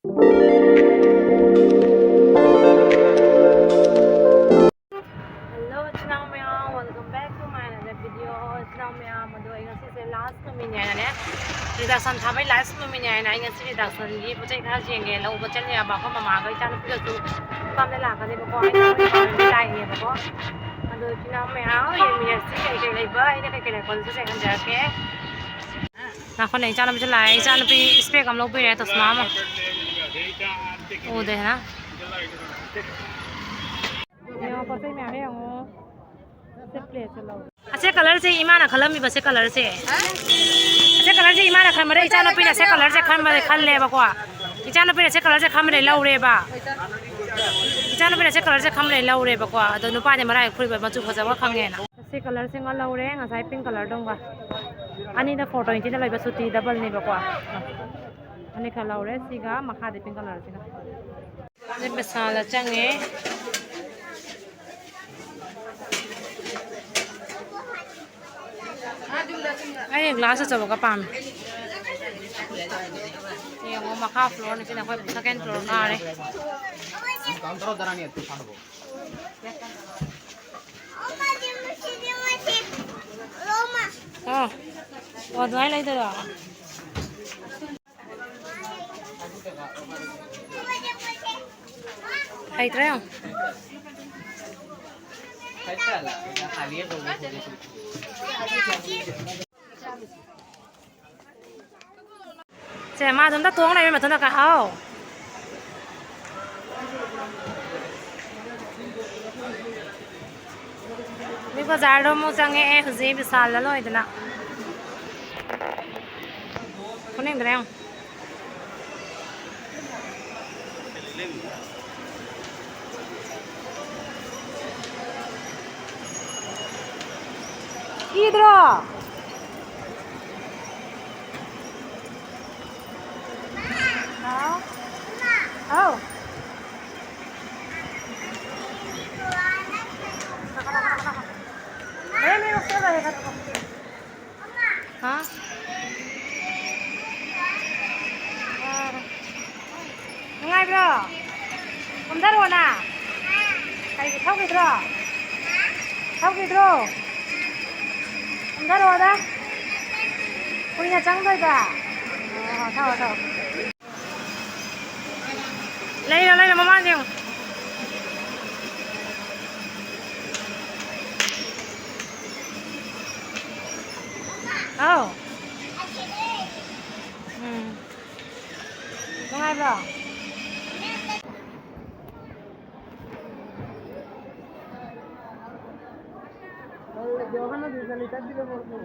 Hello, channel ma'am. Welcome back to my another video. Channel ma'am, madu ay ngasi se last moment niya na redaction thamai last moment niya na ngasi redaction gi project ha jenge lau ba chan ya ba ko mama ga chan pi ga su kam le la ka ne ba ko ai ta lai ne ba ko adu channel ma'am ye mi ya si kai kai lai ba ai ne kai kai ko su se kan ja ke na ko nei chan pi lai chan pi spec kam lo pi ne to sma ma o de na ये पर से मैं है हूं से plate चलो अच्छे colour से ईमान खलम भी बसे कलर से अच्छे कलर से ईमान खलम रे इचानो पे से कलर से खम खल ले बकवा इचानो पे से कलर से खम रे लौ रे बा इचानो पे से कलर से खम रे लौ रे बकवा तो नुपा ने मराय खुरि बा मचु फजा वा खंगे ना से कलर से ngol लौ रे ngasai pink colour dong ba ani da photo inti da laiba suti double ni bकवा ani kha लौ रे siga makha de pink colour siga ne besala change ai glass cho ka pam ये वो मखा floor नीचे ना कोई second floor का रे counter दरानी है तू छाड़बो हां वो दवाई ले दे रा hay tre không thấy là hai biết rồi trẻ mà chúng ta tuông này mà chúng ta cả hao bây giờ giá đâu mua sang nghe gì bị sال là rồi thế nào con nên cái không Idro. Hả? Oh. Đây nó sẽ về hả? Ngay bro. Không thấy rồi nè. Thầy thóc đi bro. Thóc đi bro. Enggak ada ada. Punya cangkoi ka? Oh, tahu. Lấy mama đi. Oh. Có ai bro? Johanna di salita di bordo.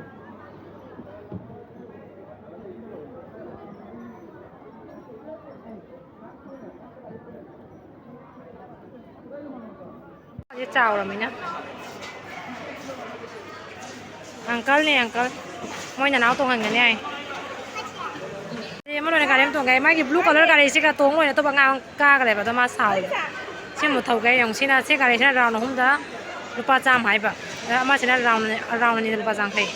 Đi chào rồi mình nhá. Uncle nè uncle. Mỗi nhà nào tung hàng cái này. Đi mà rồi cái em tung cái mấy cái blue color cái này sẽ cái tung rồi tôi bằng ngang ca cái này mà tôi mà xào. Chứ một thầu cái dòng xin là sẽ cái này sẽ rau nó không đó. Lupa jam hai ba ama sina round ni lupa jam khai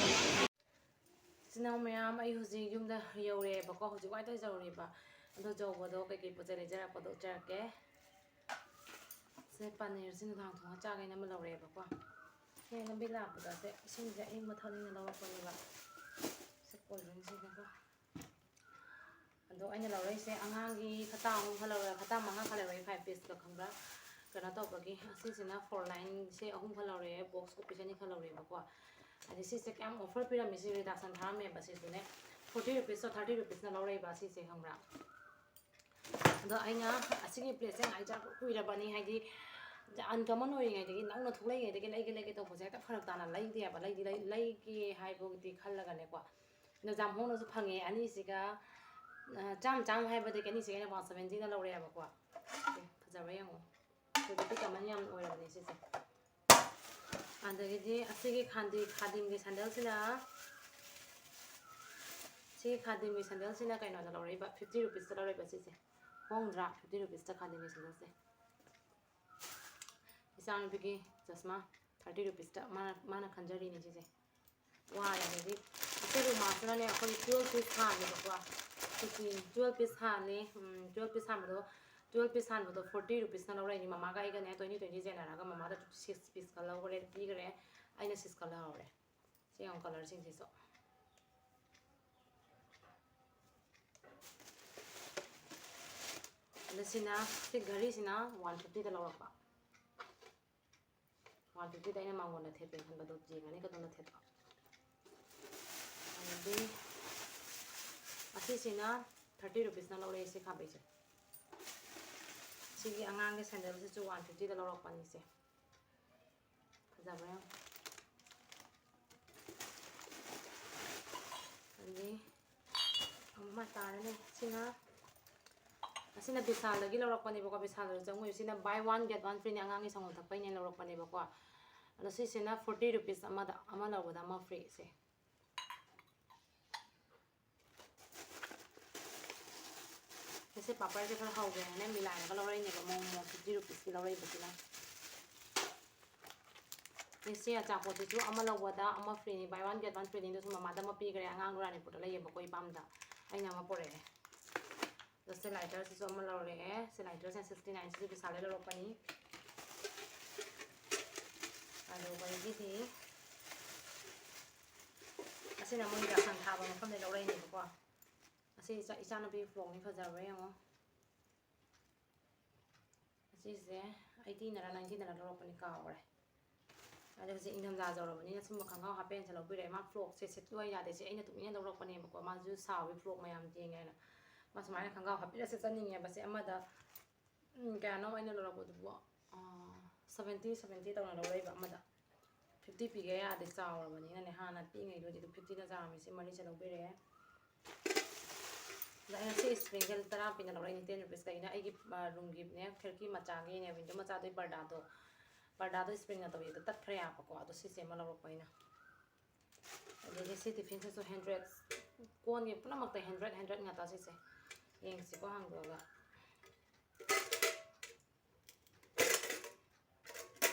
sinau mayam ai huji yumda yore ba ko huji wai tai jore ba ando jo bo do kai pu jare jara pa do jara ke se paneer sin thang thong cha kai na ma lore ba ko he na bi la pa da se sin ja ai ma thani na lawa ko ba se ko ring se ba ko ando ai na lore se angang gi khatang khalore khatang manga khalore 5 piece ka khambra kana to bagi asisina 4 line se ahum khalore box ko pisani khalore bakwa adi si se kam offer pira misi reduction tha me basi sune 40 rupees so 30 rupees na lore ba si se hamra do aina asigi place ai ja kuira bani haidi uncommon oi ngai degi nang na thulai ngai degi lai to bose ta pharak ta na lai dia ba lai ki hai bo ti khallaga ne kwa na jam hong na su phange ani siga jam hai ba de kani siga na 170 na lore ba kwa phajara yango 그것도 가만히 안 오래가네 진짜. 안 되겠지? 아시기 가dim기 산달스나. 시 가dim기 산달스나 cái nó là 50 rupees đó rồi basi hong ra 50 rupees ta 가dim기 산달스. 이상 비기 jasma 30 rupees ta mana kanjari ni 진짜. 와, 이게 앞으로 마스나네 거의 12 piece 하는 거 봐. 12 piece हाने 12 piece हानबदो 12 piece हानबदो 40 rupees ना लौराइनी ममागा आइगने 20 जेनारागा ममादा 6 piece का लौरे पीगरे आइना 6 का लौरे से हम colour सिंगसिसो लसिना से घड़ी सिना 150 दा लौरपा 150 दा आइना मांगोना थेपे खनबदो जेगानी कदोना थेपा अदि असिसिना 30 rupees ना लौरे से खाबेसे सिगी अंगांगे सैंडल से 150 दा लौरपानी से फजाबरा अदि अम्मा तारने सिना असिना बिसाल लगी लौरपनी बको बिसाल जंगु सिना buy one get one free ने अंगांगे संगो थपैने लौरपनी बको अदो सिसिना 40 rupees अमा लौबदा अमा फ्री से ऐसे पापड़ के खर हाउ गए ने मिलाने का लौराई ने मोमो 50 rupees की लौराई बसिना ऐसे अचापो जो अमा लौबदा अमा फ्री ने buy one get one free ने तो ममादा म पीगरे अंगांग रानी पुट लय बको इपामदा आइना म पोरे जैसे लाइटर से अमा लौरे से लाइटर से 69 से बिसाले लौरपनी अदो बगी थी असे ना मोई जासन थाबा मफम ने लौराई ने बको असे इचाना भी फ्लॉग में फजाबरे यंगो असे 80 नरा 90 नरा लौरपनी कावरे अदो से इंधम जा जौरबनी ना सुम खंगाव हापेन से लौबिरे मा फ्लॉग से सेटुय यादे से अइना तुमिने लौरपनी बको मा जु सावी फ्लॉग मयाम जेंगे ना मा सुमाने खंगाव हापिरा से चनिंगे बसे अमदा कानो अइना लौरबदुबो 70 तौना लौरैबा अमदा 50 पीगे यादे चावरबनी ना ने हाना पीङै दोदि 50 ना जामी से मरी से लौबिरे लाइन से स्प्रिंगल तरा पिना लौराई 10 rupees कइना आइगी रूम गिफ्ट ने खिड़की मचागे ने विंडो मचा दो पर्दा दो स्प्रिंग ना तो ये तत खरे आप को तो सिसे म लौरक पैना अदे से टिफिन से 100 कोन ये पुना मक 100 ngata से येंग से को हांगोगा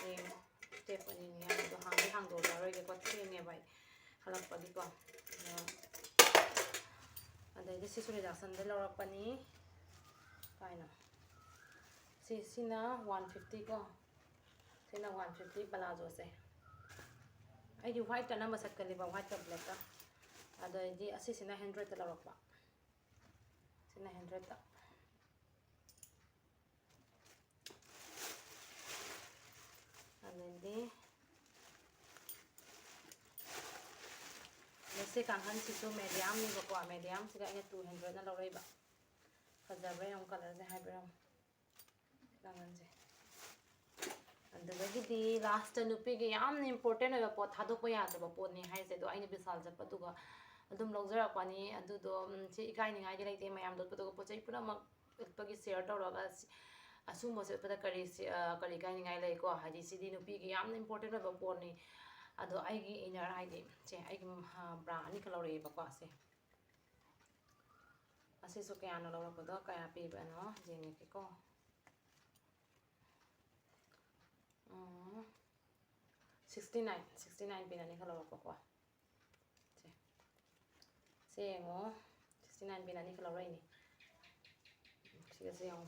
ये स्टेप अनि ने तो हांगदो रोय के को थेने भाई हलक पदी को अदे से रिडक्शन दे लौरपनी काइना सिना 150 को सिना 150 प्लाजो से आई व्हाइट का नंबर सेट कर लिबा व्हाइट का ब्लैक का अदे असी सिना 100 ता लौरपा सिना 100 ता अदे से कांगन सिसु मीडियम नि बको मीडियम से 200 ना लौरैबा फजाबरे हम कलर से हाइब्रम कांगन से अदबगी लास्ट नुपी के याम इंपोर्टेंट होबा पोत थादोक यादबा पोत नि हाइ से दो आइने बिसाल जपदुगा अदुम लौजरकवानी अदुदो से इकाइनिंगाइ दे लेते मयाम दोपदो पोचै पुरा मक उत्पगी शेयर तौरगा असुम से पदा करी काइनिंगाइ लै को हादि सिदि नुपी के याम इंपोर्टेंट होबा पोत नि अदो आइगी इनर आइदि से आइगी ब्रा अनि कलौरे बको से असे सो कया न लौरपदो कया पीबनो जेंगे के को 69 पिनानी कलौरपको से येंगो 69 पिनानी कलौरैनी सिगसे येंगो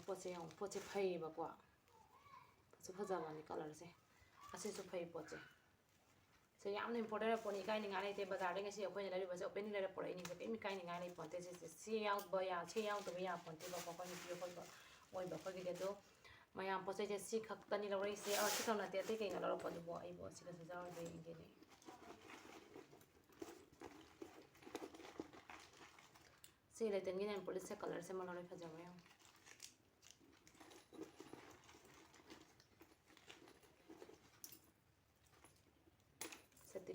पोचे फैबको पोचे फजाबानी कलर से असे सो फै पोचे से यामन इंपोर्टेंट पोनी काइनिंगा लेते बाजार में से अखोइन लरिबसे ओपनिंग लेरे पोरैनी से केमी काइनिंगा ले पोते से याउ बया से याउ तो या पोते बको को नि पियो को ओइ बको गिदे दो मयाम पोचे से सी खक्तनी लौरै से और सिथौना ते ते कइना लौरप दुबो आइ बो सिगा से जाउ बे इंगेने से लेतेंगी ने पुलिस से कलर से मनोरे फजावे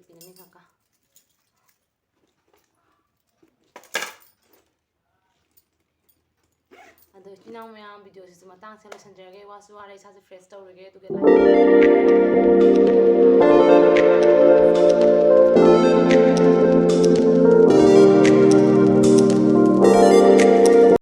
पिननी काका अदो इना मैं वीडियो से मतंग से लोसनजरगे वासु वारे सासे फ्रेश तौरगे तो